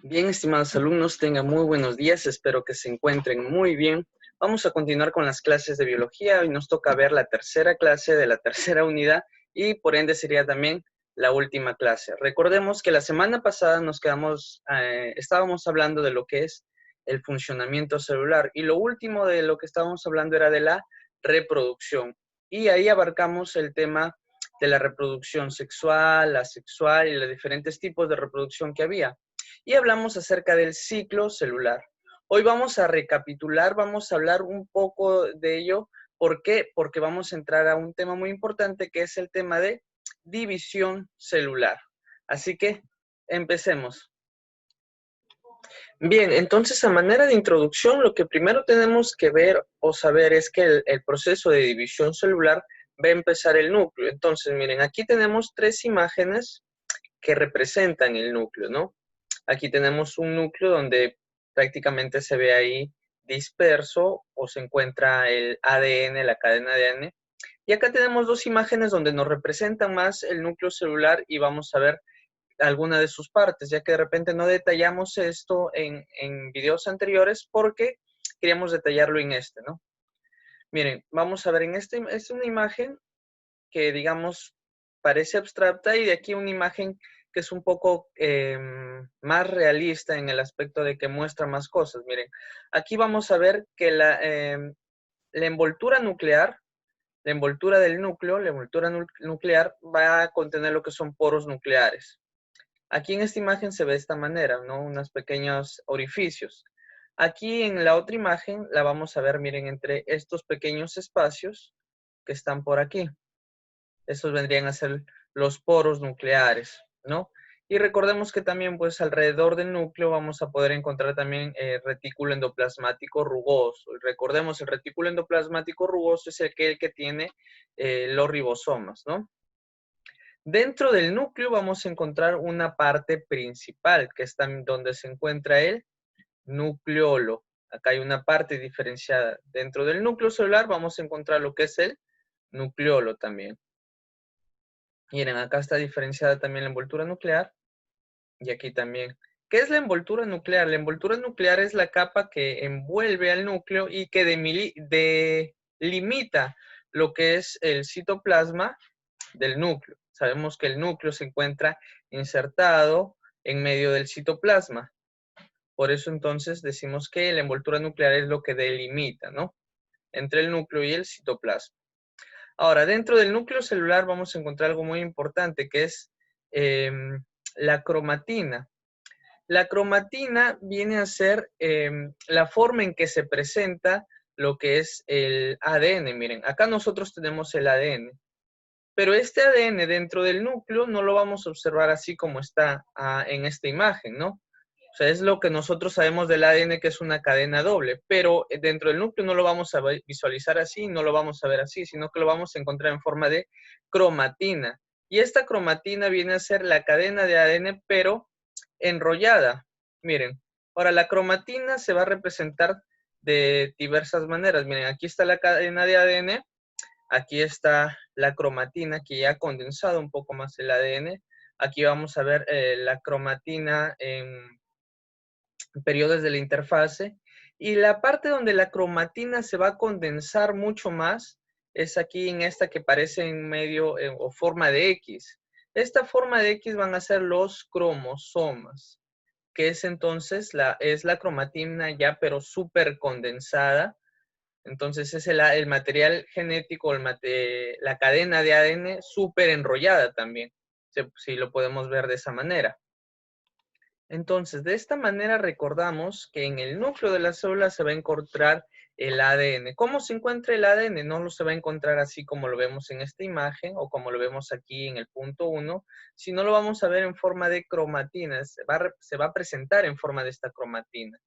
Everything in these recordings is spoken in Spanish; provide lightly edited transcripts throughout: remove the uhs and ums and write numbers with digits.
Bien, estimados alumnos, tengan muy buenos días, espero que se encuentren muy bien. Vamos a continuar con las clases de biología. Hoy nos toca ver la tercera clase de la tercera unidad y por ende sería también la última clase. Recordemos que la semana pasada estábamos hablando de lo que es el funcionamiento celular y lo último de lo que estábamos hablando era de la reproducción. Y ahí abarcamos el tema de la reproducción sexual, asexual y los diferentes tipos de reproducción que había. Y hablamos acerca del ciclo celular. Hoy vamos a recapitular, vamos a hablar un poco de ello. ¿Por qué? Porque vamos a entrar a un tema muy importante que es el tema de división celular. Así que empecemos. Bien, entonces a manera de introducción, lo que primero tenemos que ver o saber es que el proceso de división celular va a empezar el núcleo. Entonces, miren, aquí tenemos tres imágenes que representan el núcleo, ¿no? Aquí tenemos un núcleo donde prácticamente se ve ahí disperso o se encuentra el ADN, la cadena de ADN. Y acá tenemos dos imágenes donde nos representan más el núcleo celular y vamos a ver alguna de sus partes, ya que de repente no detallamos esto en videos anteriores porque queríamos detallarlo en este, ¿no? Miren, vamos a ver, es una imagen que, digamos, parece abstracta y de aquí una imagen que es un poco más realista en el aspecto de que muestra más cosas. Miren, aquí vamos a ver que la envoltura nuclear, la envoltura del núcleo, la envoltura nuclear va a contener lo que son poros nucleares. Aquí en esta imagen se ve de esta manera, ¿no? Unos pequeños orificios. Aquí en la otra imagen la vamos a ver, miren, entre estos pequeños espacios que están por aquí. Esos vendrían a ser los poros nucleares, ¿no? Y recordemos que también, pues, alrededor del núcleo vamos a poder encontrar también retículo endoplasmático rugoso. Recordemos, el retículo endoplasmático rugoso es aquel que tiene los ribosomas, ¿no? Dentro del núcleo vamos a encontrar una parte principal, que está donde se encuentra el nucleolo. Acá hay una parte diferenciada. Dentro del núcleo celular vamos a encontrar lo que es el nucleolo también. Miren, acá está diferenciada también la envoltura nuclear y aquí también. ¿Qué es la envoltura nuclear? La envoltura nuclear es la capa que envuelve al núcleo y que delimita lo que es el citoplasma del núcleo. Sabemos que el núcleo se encuentra insertado en medio del citoplasma. Por eso entonces decimos que la envoltura nuclear es lo que delimita, ¿no? Entre el núcleo y el citoplasma. Ahora, dentro del núcleo celular vamos a encontrar algo muy importante que es la cromatina. La cromatina viene a ser la forma en que se presenta lo que es el ADN. Miren, acá nosotros tenemos el ADN, pero este ADN dentro del núcleo no lo vamos a observar así como está en esta imagen, ¿no? O sea, es lo que nosotros sabemos del ADN, que es una cadena doble, pero dentro del núcleo no lo vamos a visualizar así, no lo vamos a ver así, sino que lo vamos a encontrar en forma de cromatina. Y esta cromatina viene a ser la cadena de ADN, pero enrollada. Miren, ahora la cromatina se va a representar de diversas maneras. Miren, aquí está la cadena de ADN, aquí está la cromatina, que ya ha condensado un poco más el ADN. Aquí vamos a ver la cromatina en periodos de la interfase. Y la parte donde la cromatina se va a condensar mucho más es aquí en esta que parece en medio o forma de X. Esta forma de X van a ser los cromosomas, que es entonces es la cromatina ya pero súper condensada. Entonces es el material genético, la cadena de ADN súper enrollada también, si lo podemos ver de esa manera. Entonces, de esta manera recordamos que en el núcleo de la célula se va a encontrar el ADN. ¿Cómo se encuentra el ADN? No lo se va a encontrar así como lo vemos en esta imagen o como lo vemos aquí en el punto 1, sino lo vamos a ver en forma de cromatina. Se va a presentar en forma de esta cromatina.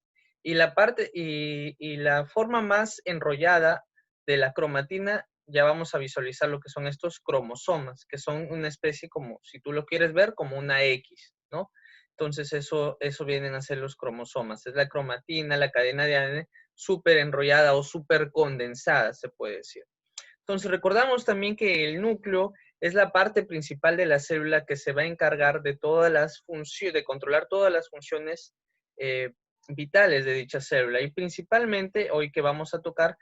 Y la forma más enrollada de la cromatina, ya vamos a visualizar lo que son estos cromosomas, que son una especie como, si tú lo quieres ver, como una X, ¿no? Entonces eso vienen a ser los cromosomas. Es la cromatina, la cadena de ADN súper enrollada o súper condensada, se puede decir. Entonces recordamos también que el núcleo es la parte principal de la célula que se va a encargar de todas las funciones, de controlar todas las funciones vitales de dicha célula. Y principalmente hoy que vamos a tocar,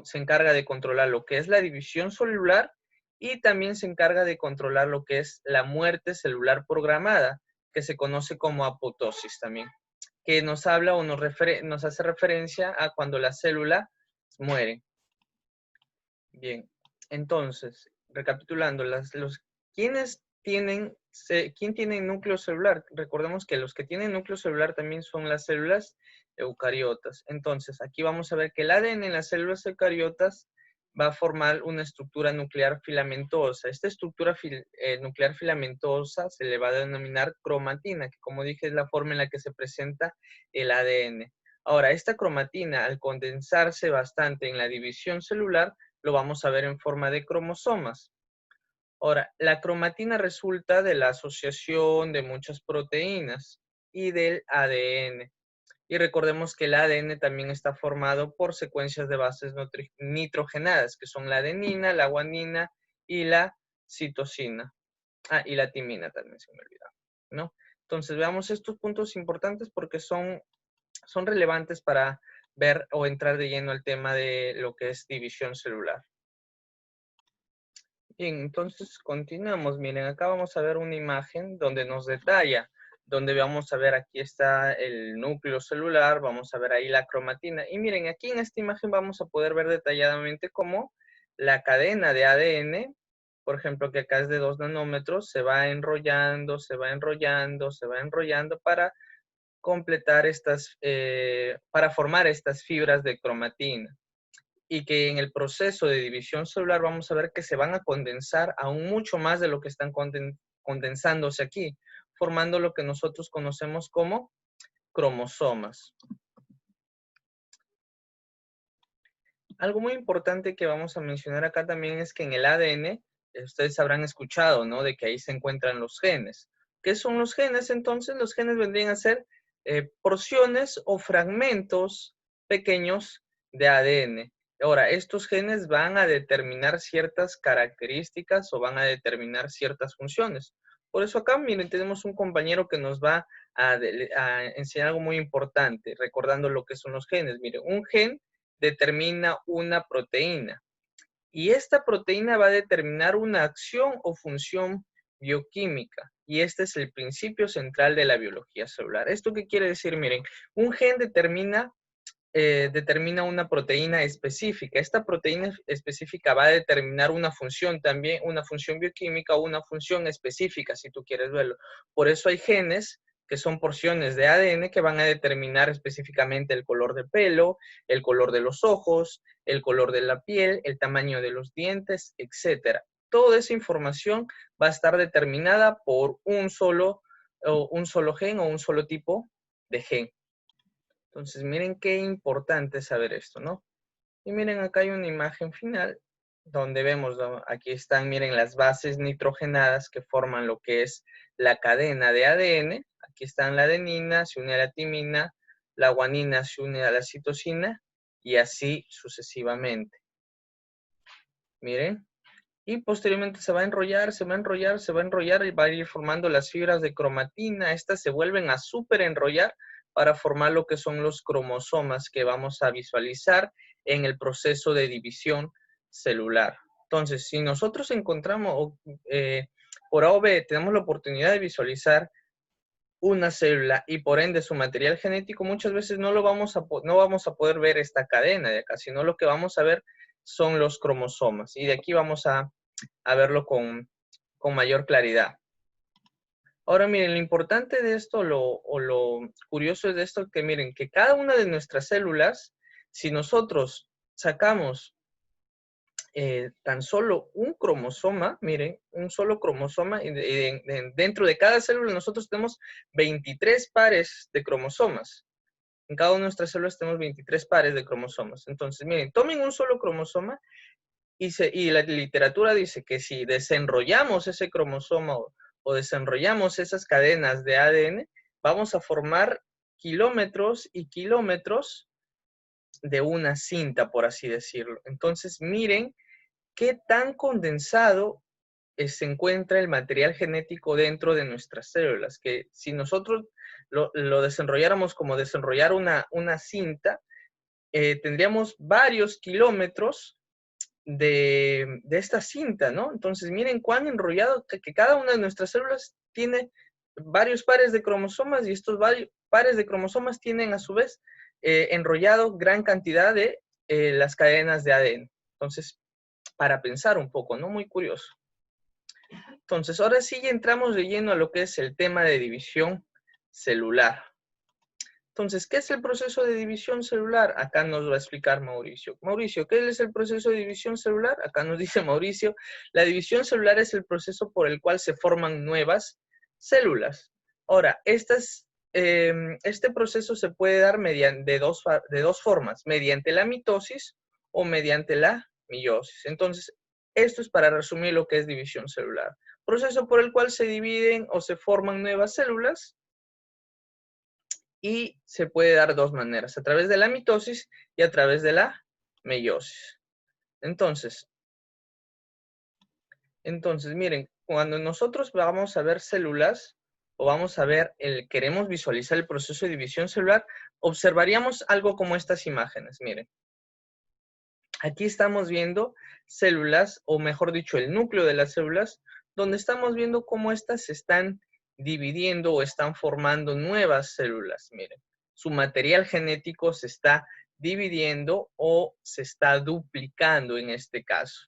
se encarga de controlar lo que es la división celular y también se encarga de controlar lo que es la muerte celular programada, que se conoce como apoptosis también, que nos habla o nos hace referencia a cuando la célula muere. Bien, entonces, recapitulando, ¿quién tiene núcleo celular? Recordemos que los que tienen núcleo celular también son las células eucariotas. Entonces, aquí vamos a ver que el ADN en las células eucariotas va a formar una estructura nuclear filamentosa. Esta estructura nuclear filamentosa se le va a denominar cromatina, que como dije es la forma en la que se presenta el ADN. Ahora, esta cromatina, al condensarse bastante en la división celular, lo vamos a ver en forma de cromosomas. Ahora, la cromatina resulta de la asociación de muchas proteínas y del ADN. Y recordemos que el ADN también está formado por secuencias de bases nitrogenadas, que son la adenina, la guanina y la citosina. Ah, y la timina también se me olvidaba, ¿no? Entonces, veamos estos puntos importantes porque son relevantes para ver o entrar de lleno al tema de lo que es división celular. Bien, entonces continuamos. Miren, acá vamos a ver una imagen donde nos detalla, donde vamos a ver, aquí está el núcleo celular, vamos a ver ahí la cromatina. Y miren, aquí en esta imagen vamos a poder ver detalladamente cómo la cadena de ADN, por ejemplo, que acá es de 2 nanómetros, se va enrollando, se va enrollando, se va enrollando para completar para formar estas fibras de cromatina. Y que en el proceso de división celular vamos a ver que se van a condensar aún mucho más de lo que están condensándose aquí, formando lo que nosotros conocemos como cromosomas. Algo muy importante que vamos a mencionar acá también es que en el ADN, ustedes habrán escuchado, ¿no? De que ahí se encuentran los genes. ¿Qué son los genes? Entonces, los genes vendrían a ser porciones o fragmentos pequeños de ADN. Ahora, estos genes van a determinar ciertas características o van a determinar ciertas funciones. Por eso acá, miren, tenemos un compañero que nos va a enseñar algo muy importante, recordando lo que son los genes. Miren, un gen determina una proteína y esta proteína va a determinar una acción o función bioquímica. Y este es el principio central de la biología celular. ¿Esto qué quiere decir? Miren, un gen determina una proteína específica. Esta proteína específica va a determinar una función también, una función bioquímica o una función específica, si tú quieres verlo. Por eso hay genes que son porciones de ADN que van a determinar específicamente el color de pelo, el color de los ojos, el color de la piel, el tamaño de los dientes, etc. Toda esa información va a estar determinada por un solo gen o un solo tipo de gen. Entonces, miren qué importante saber esto, ¿no? Y miren, acá hay una imagen final donde vemos, ¿no? Aquí están, miren, las bases nitrogenadas que forman lo que es la cadena de ADN. Aquí están la adenina, se une a la timina, la guanina se une a la citosina y así sucesivamente. Miren. Y posteriormente se va a enrollar, se va a enrollar, se va a enrollar y va a ir formando las fibras de cromatina. Estas se vuelven a súper enrollar para formar lo que son los cromosomas que vamos a visualizar en el proceso de división celular. Entonces, si nosotros encontramos, por A o B, tenemos la oportunidad de visualizar una célula y por ende su material genético, muchas veces no vamos a poder ver esta cadena de acá, sino lo que vamos a ver son los cromosomas. Y de aquí vamos a verlo con mayor claridad. Ahora miren, lo importante de esto, lo curioso de esto, que miren, que cada una de nuestras células, si nosotros sacamos tan solo un cromosoma, miren, un solo cromosoma, y dentro de cada célula nosotros tenemos 23 pares de cromosomas. En cada una de nuestras células tenemos 23 pares de cromosomas. Entonces, miren, tomen un solo cromosoma y la literatura dice que si desenrollamos ese cromosoma o desenrollamos esas cadenas de ADN, vamos a formar kilómetros y kilómetros de una cinta, por así decirlo. Entonces, miren qué tan condensado se encuentra el material genético dentro de nuestras células, que si nosotros lo desenrolláramos como desenrollar una cinta, tendríamos varios kilómetros de esta cinta, ¿no? Entonces, miren cuán enrollado que cada una de nuestras células tiene varios pares de cromosomas y estos varios pares de cromosomas tienen a su vez enrollado gran cantidad de las cadenas de ADN. Entonces, para pensar un poco, ¿no? Muy curioso. Entonces, ahora sí ya entramos de lleno a lo que es el tema de división celular. Entonces, ¿qué es el proceso de división celular? Acá nos va a explicar Mauricio. Mauricio, ¿qué es el proceso de división celular? Acá nos dice Mauricio, la división celular es el proceso por el cual se forman nuevas células. Ahora, este proceso se puede dar de dos formas, mediante la mitosis o mediante la meiosis. Entonces, esto es para resumir lo que es división celular. Proceso por el cual se dividen o se forman nuevas células. Y se puede dar de dos maneras, a través de la mitosis y a través de la meiosis. Entonces, miren, cuando nosotros vamos a ver células o vamos a ver, queremos visualizar el proceso de división celular, observaríamos algo como estas imágenes, miren. Aquí estamos viendo células, o mejor dicho, el núcleo de las células, donde estamos viendo cómo estas se están dividiendo o están formando nuevas células. Miren, su material genético se está dividiendo o se está duplicando en este caso.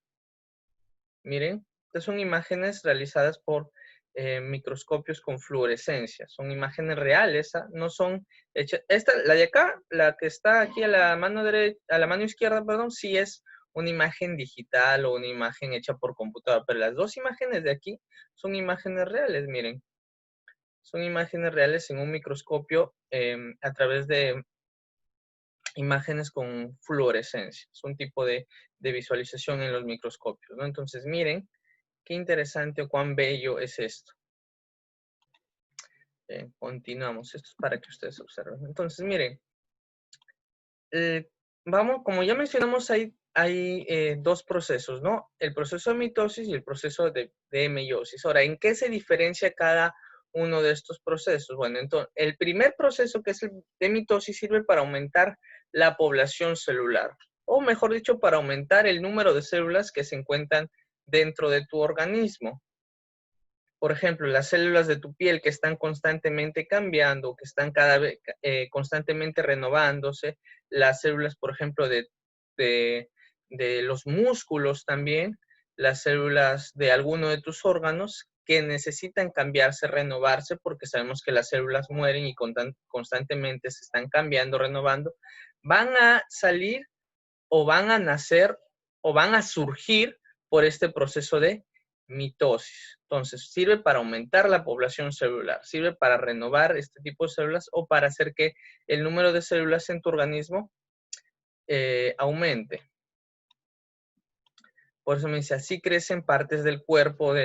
Miren, estas son imágenes realizadas por microscopios con fluorescencia. Son imágenes reales, no son hechas. La de acá, la que está aquí a la mano izquierda, perdón, sí es una imagen digital o una imagen hecha por computadora, pero las dos imágenes de aquí son imágenes reales, miren. Son imágenes reales en un microscopio a través de imágenes con fluorescencia. Es un tipo de visualización en los microscopios, ¿no? Entonces, miren qué interesante o cuán bello es esto. Continuamos. Esto es para que ustedes observen. Entonces, miren. Como ya mencionamos, hay dos procesos, ¿no? El proceso de mitosis y el proceso de meiosis. Ahora, ¿en qué se diferencia cada uno de estos procesos? Bueno, entonces, el primer proceso, que es el de mitosis, sirve para aumentar la población celular. O mejor dicho, para aumentar el número de células que se encuentran dentro de tu organismo. Por ejemplo, las células de tu piel que están constantemente cambiando, que están constantemente renovándose, las células, por ejemplo, de los músculos también, las células de alguno de tus órganos que necesitan cambiarse, renovarse, porque sabemos que las células mueren y constantemente se están cambiando, renovando, van a salir o van a nacer o van a surgir por este proceso de mitosis. Entonces, sirve para aumentar la población celular, sirve para renovar este tipo de células o para hacer que el número de células en tu organismo aumente. Por eso me dice, así crecen partes del cuerpo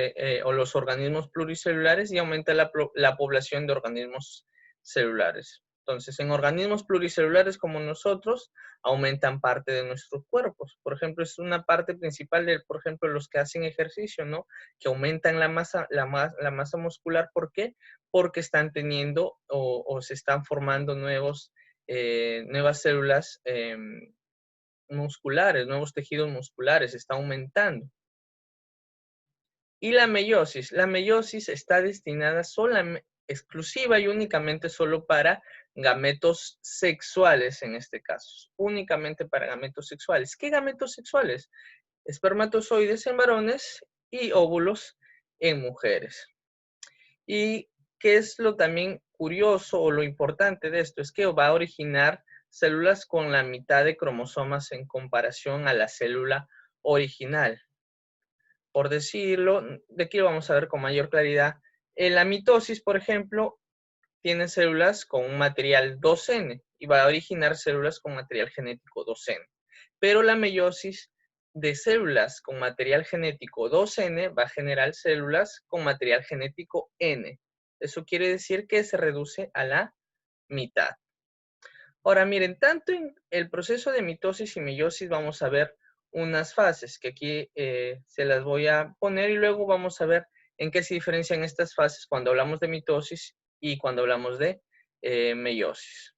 o los organismos pluricelulares y aumenta la población de organismos celulares. Entonces, en organismos pluricelulares como nosotros, aumentan parte de nuestros cuerpos. Por ejemplo, es una parte principal de, por ejemplo, los que hacen ejercicio, ¿no? Que aumentan la masa muscular. ¿Por qué? Porque están teniendo o se están formando nuevas células musculares, nuevos tejidos musculares, está aumentando. Y la meiosis está destinada exclusiva y únicamente solo para gametos sexuales en este caso, únicamente para gametos sexuales. ¿Qué gametos sexuales? Espermatozoides en varones y óvulos en mujeres. Y qué es lo también curioso o lo importante de esto es que va a originar células con la mitad de cromosomas en comparación a la célula original. Por decirlo, de aquí lo vamos a ver con mayor claridad. En la mitosis, por ejemplo, tiene células con un material 2N y va a originar células con material genético 2N. Pero la meiosis de células con material genético 2N va a generar células con material genético N. Eso quiere decir que se reduce a la mitad. Ahora miren, tanto en el proceso de mitosis y meiosis vamos a ver unas fases que aquí se las voy a poner y luego vamos a ver en qué se diferencian estas fases cuando hablamos de mitosis y cuando hablamos de meiosis.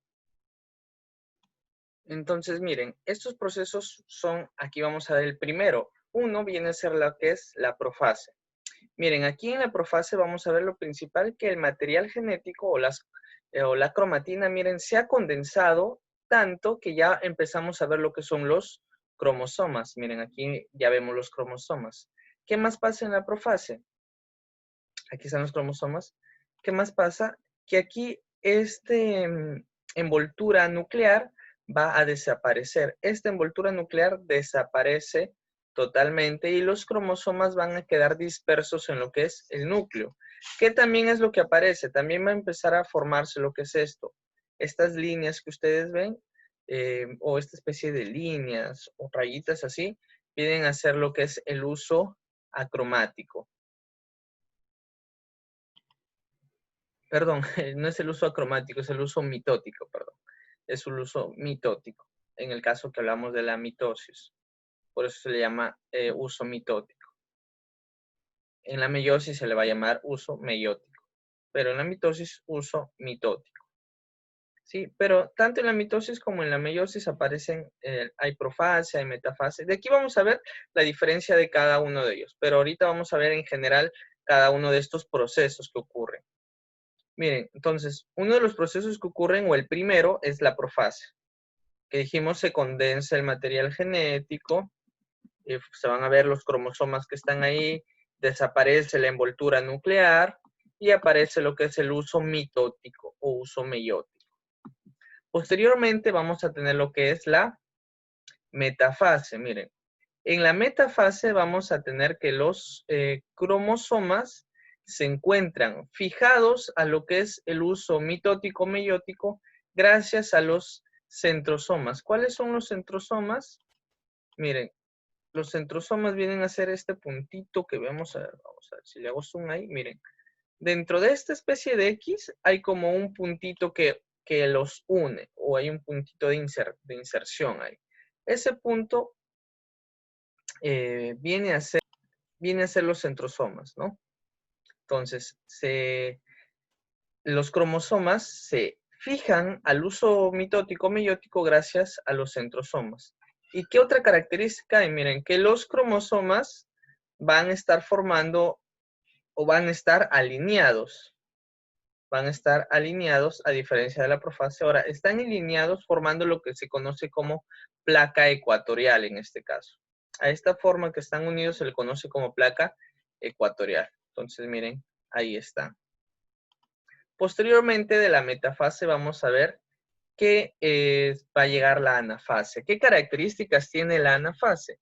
Entonces, miren, estos procesos son, aquí vamos a ver el primero. Uno viene a ser lo que es la profase. Miren, aquí en la profase vamos a ver lo principal, que el material genético o la cromatina, miren, se ha condensado tanto que ya empezamos a ver lo que son los cromosomas. Miren, aquí ya vemos los cromosomas. ¿Qué más pasa en la profase? Aquí están los cromosomas. ¿Qué más pasa? Que aquí envoltura nuclear va a desaparecer. Esta envoltura nuclear desaparece totalmente y los cromosomas van a quedar dispersos en lo que es el núcleo. ¿Qué también es lo que aparece? También va a empezar a formarse lo que es esto. Estas líneas que ustedes ven, o esta especie de líneas o rayitas así, vienen a ser lo que es el uso acromático. Perdón, no es el uso acromático, es el uso mitótico, perdón. Es un uso mitótico, en el caso que hablamos de la mitosis. Por eso se le llama uso mitótico. En la meiosis se le va a llamar uso meiótico, pero en la mitosis uso mitótico. Sí, pero tanto en la mitosis como en la meiosis aparecen, hay profase, hay metafase. De aquí vamos a ver la diferencia de cada uno de ellos, pero ahorita vamos a ver en general cada uno de estos procesos que ocurren. Miren, entonces, uno de los procesos que ocurren, o el primero, es la profase. Que dijimos, se condensa el material genético, se van a ver los cromosomas que están ahí, desaparece la envoltura nuclear y aparece lo que es el uso mitótico o uso meiótico. Posteriormente vamos a tener lo que es la metafase. Miren, en la metafase vamos a tener que los cromosomas se encuentran fijados a lo que es el uso mitótico meiótico gracias a los centrosomas. ¿Cuáles son los centrosomas? Miren, los centrosomas vienen a ser este puntito que vemos, vamos a ver si le hago zoom ahí, miren. Dentro de esta especie de X hay como un puntito que los une, o hay un puntito de inserción ahí. Ese punto viene a ser los centrosomas, ¿no? Entonces, los cromosomas se fijan al uso mitótico meiótico gracias a los centrosomas. ¿Y qué otra característica hay? Miren, que los cromosomas van a estar formando o van a estar alineados. Van a estar alineados a diferencia de la profase. Ahora, están alineados formando lo que se conoce como placa ecuatorial en este caso. A esta forma que están unidos se le conoce como placa ecuatorial. Entonces, miren, ahí está. Posteriormente de la metafase vamos a ver que va a llegar la anafase. ¿Qué características tiene la anafase?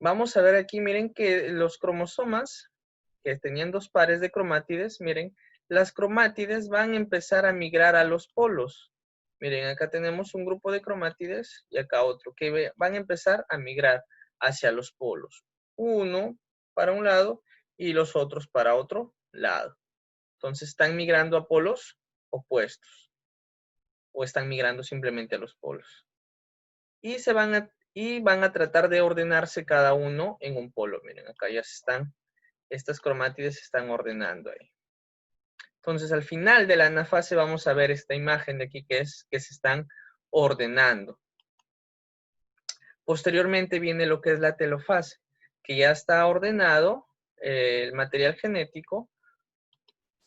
Vamos a ver aquí, miren que los cromosomas que tenían dos pares de cromátides, miren, las cromátides van a empezar a migrar a los polos. Miren, acá tenemos un grupo de cromátides y acá otro, que van a empezar a migrar hacia los polos. Uno para un lado y los otros para otro lado. Entonces están migrando a polos opuestos o están migrando simplemente a los polos. Y van a tratar de ordenarse cada uno en un polo. Miren, acá ya estas cromátides se están ordenando ahí. Entonces, al final de la anafase vamos a ver esta imagen de aquí que se están ordenando. Posteriormente viene lo que es la telofase, que ya está ordenado el material genético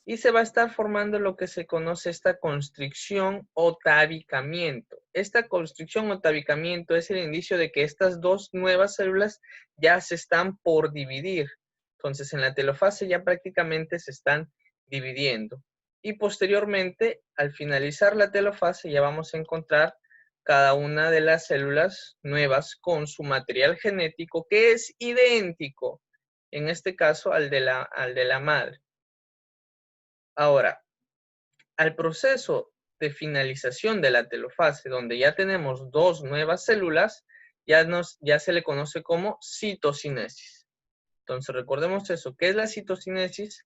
y se va a estar formando lo que se conoce esta constricción o tabicamiento. Esta constricción o tabicamiento es el indicio de que estas dos nuevas células ya se están por dividir. Entonces, en la telofase ya prácticamente se están dividiendo. Y posteriormente, al finalizar la telofase, ya vamos a encontrar cada una de las células nuevas con su material genético que es idéntico, en este caso, al de la madre. Ahora, al proceso de finalización de la telofase, donde ya tenemos dos nuevas células, ya se le conoce como citocinesis. Entonces, recordemos eso. ¿Qué es la citocinesis?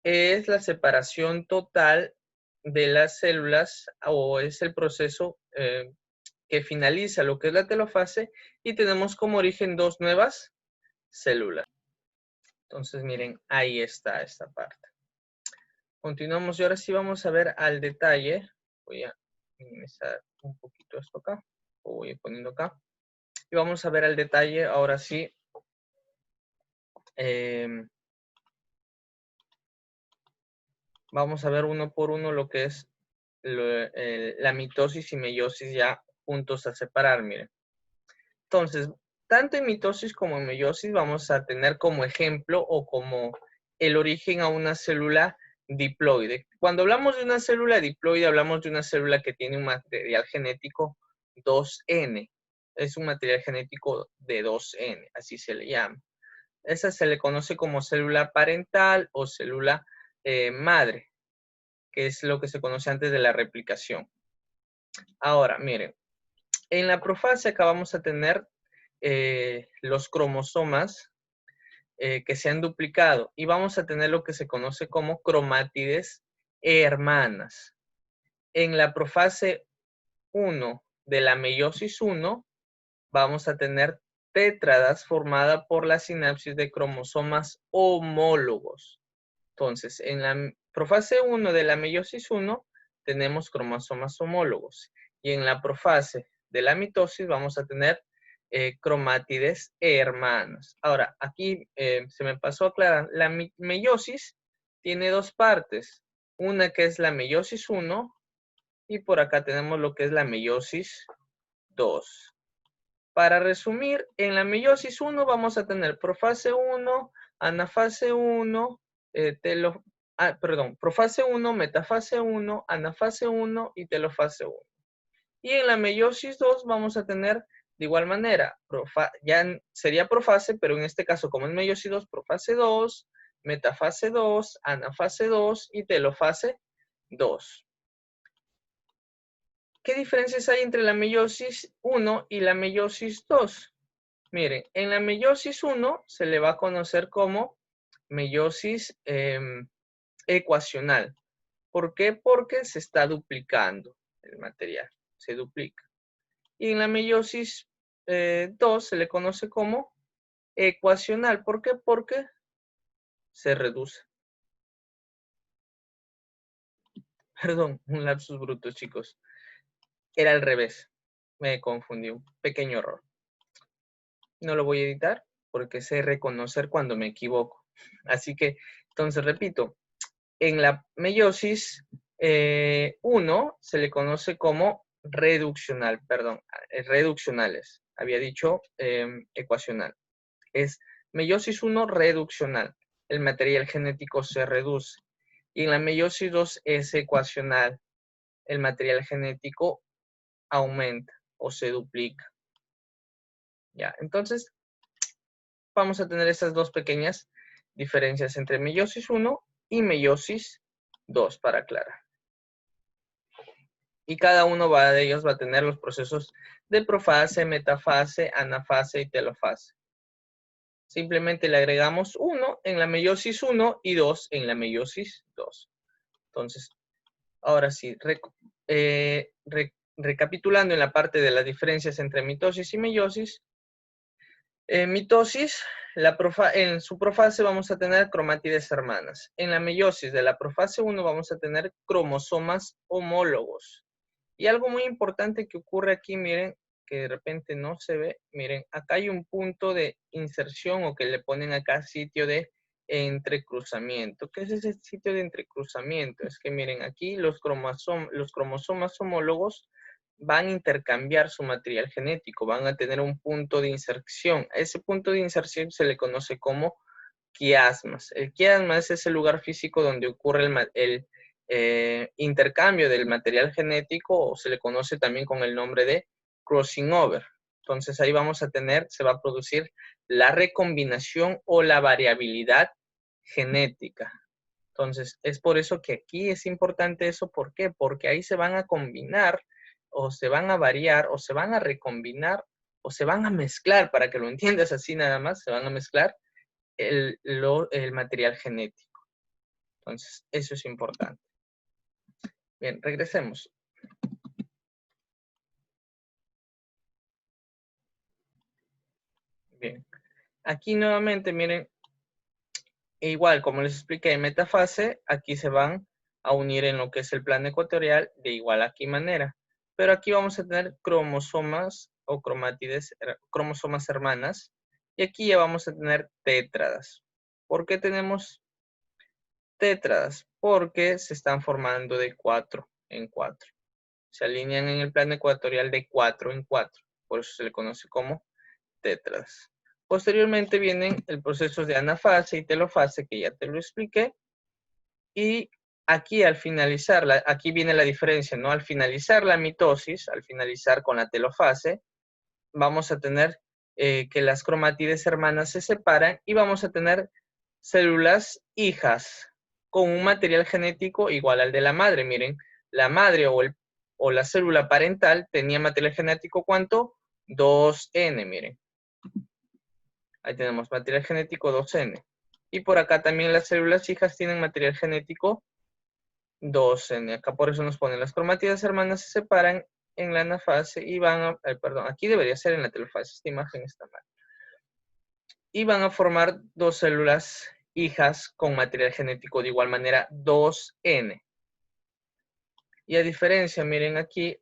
Es la separación total de las células o es el proceso que finaliza lo que es la telofase y tenemos como origen dos nuevas células. Entonces, miren, ahí está esta parte. Continuamos y ahora sí vamos a ver al detalle. Voy a minimizar un poquito esto acá. Lo voy poniendo acá. Y vamos a ver al detalle ahora sí. Vamos a ver uno por uno lo que es la mitosis y meiosis ya juntos a separar, miren. Entonces, tanto en mitosis como en meiosis vamos a tener como ejemplo o como el origen a una célula diploide. Cuando hablamos de una célula diploide, hablamos de una célula que tiene un material genético 2N. Es un material genético de 2N, así se le llama. Esa se le conoce como célula parental o célula madre, que es lo que se conoce antes de la replicación. Ahora, miren, en la profase acá vamos a tener los cromosomas que se han duplicado y vamos a tener lo que se conoce como cromátides hermanas. En la profase 1 de la meiosis 1 vamos a tener tétradas formadas por la sinapsis de cromosomas homólogos. Entonces, en la profase 1 de la meiosis 1 tenemos cromosomas homólogos y en la profase de la mitosis vamos a tener cromátides hermanas. Ahora, aquí se me pasó a aclarar, la meiosis tiene dos partes, una que es la meiosis 1 y por acá tenemos lo que es la meiosis 2. Para resumir, en la meiosis 1 vamos a tener profase 1, anafase 1, profase 1, metafase 1, anafase 1 y telofase 1. Y en la meiosis 2 vamos a tener de igual manera, ya sería profase, pero en este caso como es meiosis 2, profase 2, metafase 2, anafase 2 y telofase 2. ¿Qué diferencias hay entre la meiosis 1 y la meiosis 2? Miren, en la meiosis 1 se le va a conocer como meiosis ecuacional. ¿Por qué? Porque se está duplicando el material, se duplica. Y en la meiosis 2 se le conoce como ecuacional. ¿Por qué? Porque se reduce. Perdón, un lapsus bruto, chicos. Era al revés. Me confundí, un pequeño error. No lo voy a editar porque sé reconocer cuando me equivoco. Así que, entonces repito, en la meiosis 1 se le conoce como reduccional, perdón, reduccionales. Había dicho ecuacional. Es meiosis 1 reduccional. El material genético se reduce. Y en la meiosis 2 es ecuacional. El material genético aumenta o se duplica. Ya, entonces vamos a tener estas dos pequeñas diferencias entre meiosis 1 y meiosis 2 para aclarar. Y cada uno de ellos va a tener los procesos de profase, metafase, anafase y telofase. Simplemente le agregamos 1 en la meiosis 1 y 2 en la meiosis 2. Entonces, ahora sí, recapitulando en la parte de las diferencias entre mitosis y meiosis, en mitosis, en su profase vamos a tener cromátides hermanas. En la meiosis de la profase 1 vamos a tener cromosomas homólogos. Y algo muy importante que ocurre aquí, miren, que de repente no se ve, miren, acá hay un punto de inserción o que le ponen acá sitio de entrecruzamiento. ¿Qué es ese sitio de entrecruzamiento? Es que miren, aquí los cromosomas homólogos van a intercambiar su material genético, van a tener un punto de inserción. A ese punto de inserción se le conoce como quiasmas. El quiasma es ese lugar físico donde ocurre el intercambio del material genético, o se le conoce también con el nombre de crossing over. Entonces ahí vamos a tener, se va a producir la recombinación o la variabilidad genética. Entonces es por eso que aquí es importante eso. ¿Por qué? Porque ahí se van a combinar o se van a variar o se van a recombinar o se van a mezclar, para que lo entiendas así nada más, se van a mezclar el material genético. Entonces eso es importante. Bien, regresemos. Bien, aquí nuevamente, miren, igual como les expliqué en metafase, aquí se van a unir en lo que es el plano ecuatorial de igual aquí manera. Pero aquí vamos a tener cromosomas o cromátides, cromosomas hermanas. Y aquí ya vamos a tener tétradas. ¿Por qué tenemos tétradas? Porque se están formando de 4 en 4. Se alinean en el plano ecuatorial de 4 en 4. Por eso se le conoce como tétradas. Posteriormente vienen el proceso de anafase y telofase, que ya te lo expliqué. Y aquí al finalizar, aquí viene la diferencia, ¿no? Al finalizar la mitosis, al finalizar con la telofase, vamos a tener que las cromátides hermanas se separan y vamos a tener células hijas con un material genético igual al de la madre. Miren, la madre o la célula parental tenía material genético, ¿cuánto? 2N, miren. Ahí tenemos material genético 2N. Y por acá también las células hijas tienen material genético 2N. Acá por eso nos ponen las cromátidas hermanas se separan en la anafase y van a, perdón, aquí debería ser en la telofase, esta imagen está mal. Y van a formar dos células hijas con material genético de igual manera 2N. Y a diferencia, miren aquí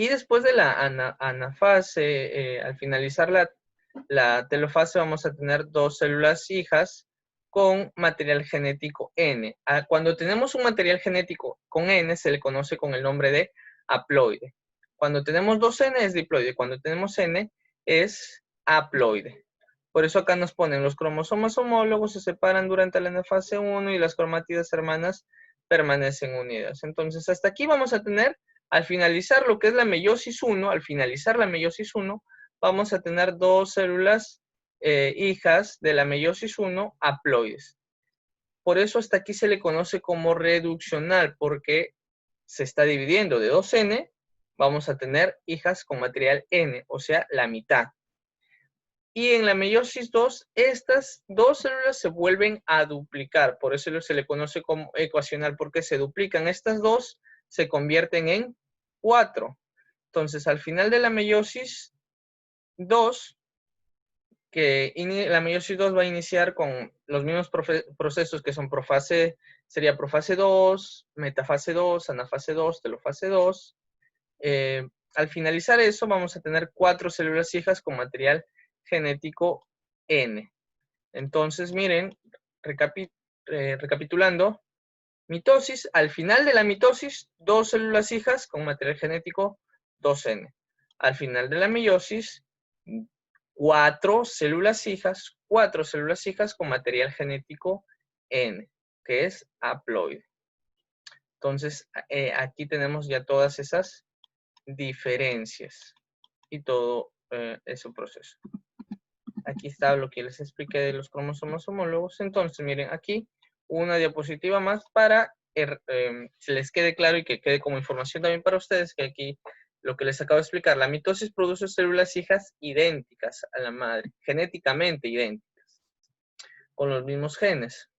después de la anafase, al finalizar la telofase vamos a tener dos células hijas con material genético N. Cuando tenemos un material genético con N se le conoce con el nombre de haploide. Cuando tenemos 2N es diploide. Cuando tenemos N es haploide. Por eso acá nos ponen los cromosomas homólogos se separan durante la fase 1 y las cromátidas hermanas permanecen unidas. Entonces hasta aquí vamos a tener, al finalizar lo que es la meiosis 1, al finalizar la meiosis 1, vamos a tener dos células hijas de la meiosis 1 haploides. Por eso hasta aquí se le conoce como reduccional, porque se está dividiendo de 2N, vamos a tener hijas con material N, o sea, la mitad. Y en la meiosis 2, estas dos células se vuelven a duplicar, por eso se le conoce como ecuacional, porque se duplican estas dos, se convierten en 4. Entonces, al final de la meiosis 2, que la meiosis 2 va a iniciar con los mismos procesos que son profase, sería profase 2, metafase 2, anafase 2, telofase 2. Al finalizar eso vamos a tener 4 células hijas con material genético N. Entonces, miren, recapitulando, mitosis, al final de la mitosis, 2 células hijas con material genético 2N. Al final de la meiosis, 4 células hijas con material genético N, que es haploide. Entonces, aquí tenemos ya todas esas diferencias y todo ese proceso. Aquí está lo que les expliqué de los cromosomas homólogos. Entonces, miren, aquí una diapositiva más para que les quede claro y que quede como información también para ustedes, que aquí lo que les acabo de explicar, la mitosis produce células hijas idénticas a la madre, genéticamente idénticas, con los mismos genes.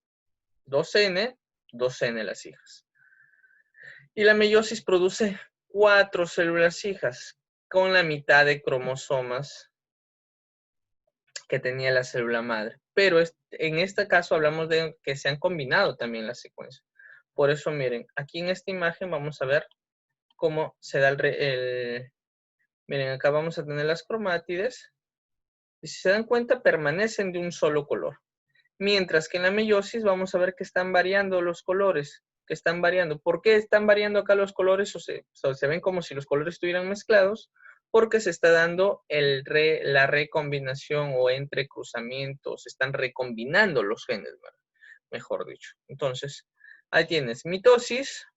2N, 2N las hijas. Y la meiosis produce 4 células hijas con la mitad de cromosomas que tenía la célula madre. Pero en este caso hablamos de que se han combinado también las secuencias. Por eso, miren, aquí en esta imagen vamos a ver cómo se da miren, acá vamos a tener las cromátides. Y si se dan cuenta, permanecen de un solo color. Mientras que en la meiosis vamos a ver que están variando los colores. Que están variando. ¿Por qué están variando acá los colores? O se ven como si los colores estuvieran mezclados. Porque se está dando la recombinación o entrecruzamiento. Se están recombinando los genes, mejor dicho. Entonces, ahí tienes. Mitosis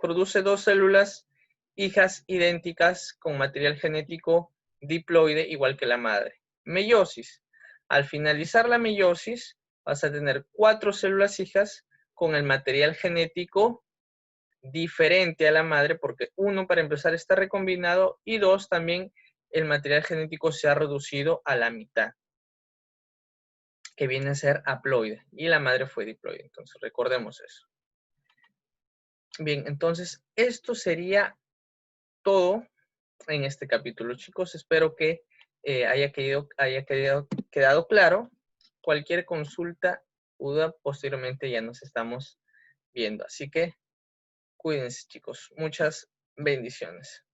produce dos células hijas idénticas con material genético diploide igual que la madre. Meiosis. Al finalizar la meiosis, vas a tener 4 células hijas con el material genético diferente a la madre, porque 1, para empezar, está recombinado, y 2, también el material genético se ha reducido a la mitad, que viene a ser haploide, y la madre fue diploide. Entonces, recordemos eso. Bien, entonces, esto sería todo en este capítulo, chicos. Espero que haya quedado claro. Cualquier consulta, duda, posteriormente ya nos estamos viendo. Así que cuídense, chicos. Muchas bendiciones.